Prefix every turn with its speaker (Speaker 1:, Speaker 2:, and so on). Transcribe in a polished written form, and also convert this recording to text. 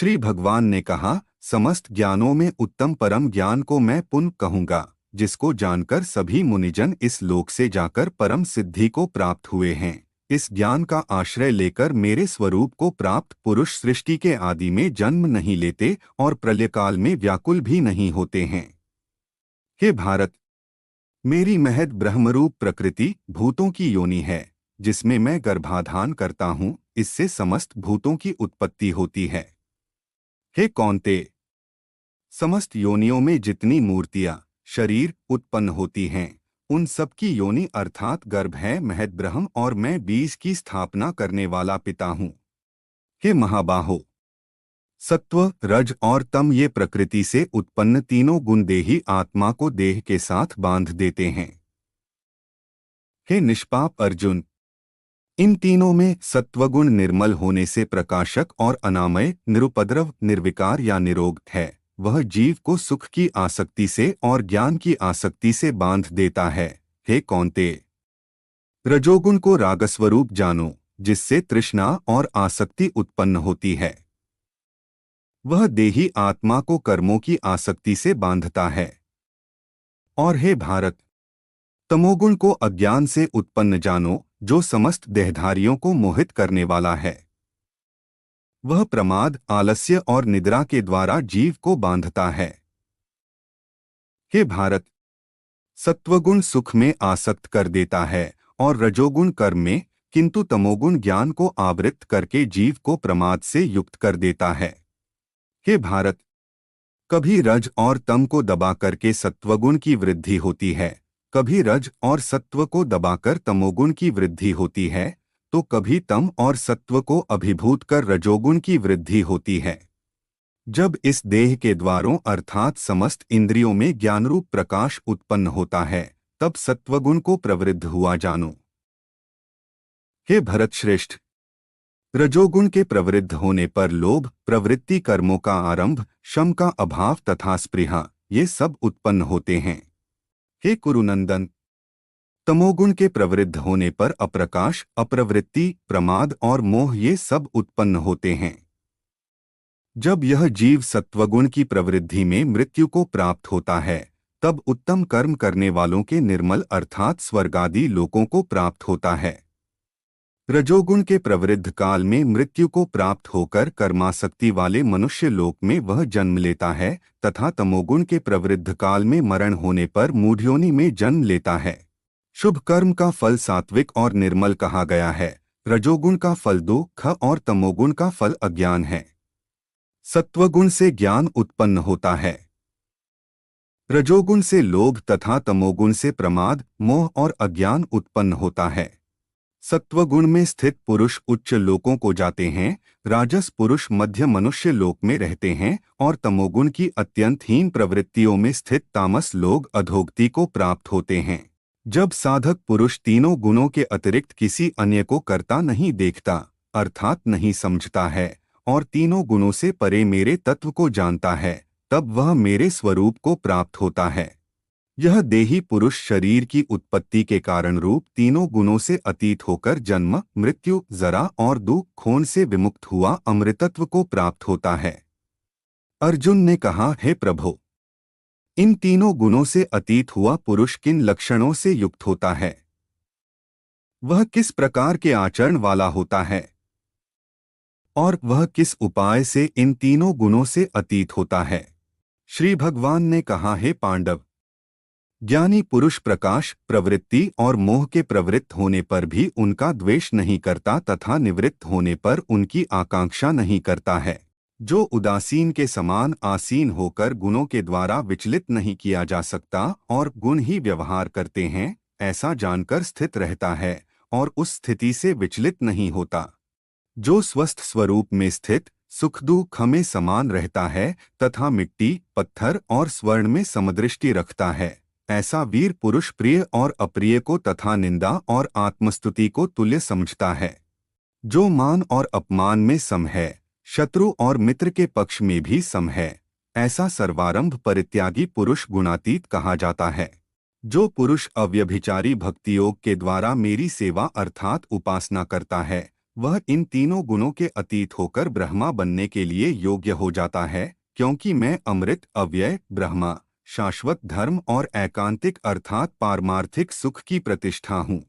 Speaker 1: श्री भगवान ने कहा, समस्त ज्ञानों में उत्तम परम ज्ञान को मैं पुण्य कहूँगा, जिसको जानकर सभी मुनिजन इस लोक से जाकर परम सिद्धि को प्राप्त हुए हैं। इस ज्ञान का आश्रय लेकर मेरे स्वरूप को प्राप्त पुरुष सृष्टि के आदि में जन्म नहीं लेते और प्रलयकाल में व्याकुल भी नहीं होते हैं। हे भारत, मेरी महद ब्रह्मरूप प्रकृति भूतों की योनि है, जिसमें मैं गर्भाधान करता हूँ। इससे समस्त भूतों की उत्पत्ति होती है। हे कौन्तेय, समस्त योनियों में जितनी मूर्तियां शरीर उत्पन्न होती हैं, उन सब की योनि अर्थात गर्भ है महद ब्रह्म, और मैं बीज की स्थापना करने वाला पिता हूँ। हे महाबाहो, सत्व रज और तम ये प्रकृति से उत्पन्न तीनों गुण देही आत्मा को देह के साथ बांध देते हैं। हे निष्पाप अर्जुन, इन तीनों में सत्वगुण निर्मल होने से प्रकाशक और अनामय, निरुपद्रव, निर्विकार या निरोग है। वह जीव को सुख की आसक्ति से और ज्ञान की आसक्ति से बांध देता है। हे कौन्तेय, रजोगुण को रागस्वरूप जानो, जिससे तृष्णा और आसक्ति उत्पन्न होती है। वह देही आत्मा को कर्मों की आसक्ति से बांधता है। और हे भारत, तमोगुण को अज्ञान से उत्पन्न जानो, जो समस्त देहधारियों को मोहित करने वाला है। वह प्रमाद, आलस्य और निद्रा के द्वारा जीव को बांधता है। हे भारत, सत्वगुण सुख में आसक्त कर देता है और रजोगुण कर्म में, किंतु तमोगुण ज्ञान को आवृत्त करके जीव को प्रमाद से युक्त कर देता है। हे भारत, कभी रज और तम को दबा करके सत्वगुण की वृद्धि होती है, कभी रज और सत्व को दबाकर तमोगुण की वृद्धि होती है, तो कभी तम और सत्व को अभिभूत कर रजोगुण की वृद्धि होती है। जब इस देह के द्वारों अर्थात समस्त इंद्रियों में ज्ञानरूप प्रकाश उत्पन्न होता है, तब सत्वगुण को प्रवृद्ध हुआ जानो। हे भरतश्रेष्ठ, रजोगुण के प्रवृद्ध होने पर लोभ, प्रवृत्ति, कर्मों का आरंभ, शम का अभाव तथा स्पृहा, ये सब उत्पन्न होते हैं। हे कुरुनंदन, तमोगुण के प्रवृद्ध होने पर अप्रकाश, अप्रवृत्ति, प्रमाद और मोह, ये सब उत्पन्न होते हैं। जब यह जीव सत्वगुण की प्रवृद्धि में मृत्यु को प्राप्त होता है, तब उत्तम कर्म करने वालों के निर्मल अर्थात स्वर्गादि लोकों को प्राप्त होता है। रजोगुण के प्रवृद्ध काल में मृत्यु को प्राप्त होकर कर्मासक्ति वाले मनुष्य लोक में वह जन्म लेता है, तथा तमोगुण के प्रवृद्ध काल में मरण होने पर मूढ़योनि में जन्म लेता है। शुभ कर्म का फल सात्विक और निर्मल कहा गया है। रजोगुण का फल दुख और तमोगुण का फल अज्ञान है। सत्वगुण से ज्ञान उत्पन्न होता है, रजोगुण से लोभ तथा तमोगुण से प्रमाद, मोह और अज्ञान उत्पन्न होता है। सत्वगुण में स्थित पुरुष उच्च लोकों को जाते हैं, राजस पुरुष मध्य मनुष्य लोक में रहते हैं, और तमोगुण की अत्यंत हीन प्रवृत्तियों में स्थित तामस लोग अधोगति को प्राप्त होते हैं। जब साधक पुरुष तीनों गुणों के अतिरिक्त किसी अन्य को करता नहीं देखता अर्थात नहीं समझता है, और तीनों गुणों से परे मेरे तत्व को जानता है, तब वह मेरे स्वरूप को प्राप्त होता है। यह देही पुरुष शरीर की उत्पत्ति के कारण रूप तीनों गुणों से अतीत होकर जन्म, मृत्यु, जरा और दुख, खून से विमुक्त हुआ अमृतत्व को प्राप्त होता है। अर्जुन ने कहा, हे प्रभो, इन तीनों गुणों से अतीत हुआ पुरुष किन लक्षणों से युक्त होता है? वह किस प्रकार के आचरण वाला होता है? और वह किस उपाय से इन तीनों गुणों से अतीत होता है? श्री भगवान ने कहा, हे पांडव, ज्ञानी पुरुष प्रकाश, प्रवृत्ति और मोह के प्रवृत्त होने पर भी उनका द्वेष नहीं करता तथा निवृत्त होने पर उनकी आकांक्षा नहीं करता है। जो उदासीन के समान आसीन होकर गुणों के द्वारा विचलित नहीं किया जा सकता और गुण ही व्यवहार करते हैं, ऐसा जानकर स्थित रहता है और उस स्थिति से विचलित नहीं होता। जो स्वस्थ स्वरूप में स्थित सुख दुख में समान रहता है तथा मिट्टी, पत्थर और स्वर्ण में समदृष्टि रखता है, ऐसा वीर पुरुष प्रिय और अप्रिय को तथा निंदा और आत्मस्तुति को तुल्य समझता है। जो मान और अपमान में सम है, शत्रु और मित्र के पक्ष में भी सम है, ऐसा सर्वारंभ परित्यागी पुरुष गुणातीत कहा जाता है। जो पुरुष अव्यभिचारी भक्ति योग के द्वारा मेरी सेवा अर्थात उपासना करता है, वह इन तीनों गुणों के अतीत होकर ब्रह्मा बनने के लिए योग्य हो जाता है, क्योंकि मैं अमृत, अव्यय, ब्रह्मा, शाश्वत धर्म और एकांतिक अर्थात पारमार्थिक सुख की प्रतिष्ठा हूँ।